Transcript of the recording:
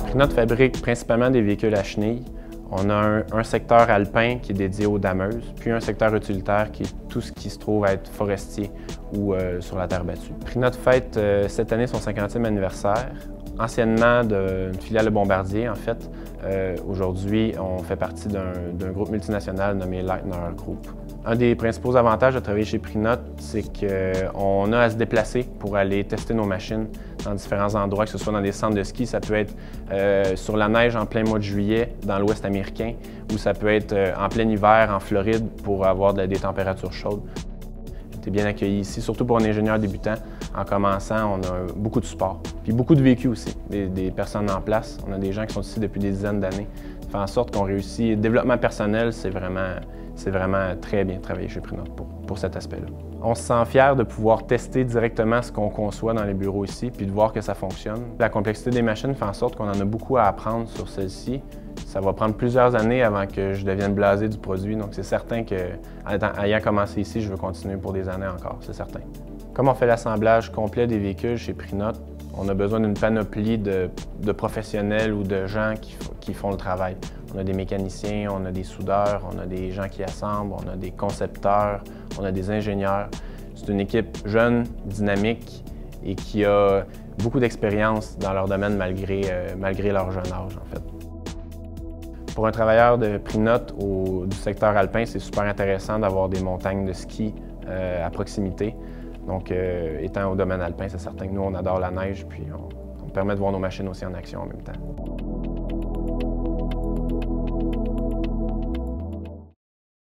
Prinote fabrique principalement des véhicules à chenilles. On a un secteur alpin qui est dédié aux dameuses, puis un secteur utilitaire qui est tout ce qui se trouve à être forestier ou sur la terre battue. Prinote fête cette année son 50e anniversaire. Anciennement d'une filiale de Bombardier, en fait. Aujourd'hui, on fait partie d'un groupe multinational nommé Leitner Group. Un des principaux avantages de travailler chez Prinote, c'est qu'on a à se déplacer pour aller tester nos machines dans différents endroits, que ce soit dans des centres de ski, ça peut être sur la neige en plein mois de juillet dans l'Ouest américain, ou ça peut être en plein hiver en Floride pour avoir des températures chaudes. J'étais bien accueilli ici, surtout pour un ingénieur débutant. En commençant, on a beaucoup de support, puis beaucoup de vécu aussi, des personnes en place. On a des gens qui sont ici depuis des dizaines d'années. Ça fait en sorte qu'on réussit. Le développement personnel, c'est vraiment très bien travailler chez Prinote pour cet aspect-là. On se sent fier de pouvoir tester directement ce qu'on conçoit dans les bureaux ici, puis de voir que ça fonctionne. La complexité des machines fait en sorte qu'on en a beaucoup à apprendre sur celles-ci. Ça va prendre plusieurs années avant que je devienne blasé du produit, donc c'est certain qu'ayant commencé ici, je veux continuer pour des années encore, c'est certain. Comme on fait l'assemblage complet des véhicules chez Prinote, on a besoin d'une panoplie de professionnels ou de gens qui font le travail. On a des mécaniciens, on a des soudeurs, on a des gens qui assemblent, on a des concepteurs, on a des ingénieurs. C'est une équipe jeune, dynamique et qui a beaucoup d'expérience dans leur domaine malgré leur jeune âge, en fait. Pour un travailleur de Prinote du secteur alpin, c'est super intéressant d'avoir des montagnes de ski à proximité. Donc, étant au domaine alpin, c'est certain que nous, on adore la neige, puis on permet de voir nos machines aussi en action en même temps.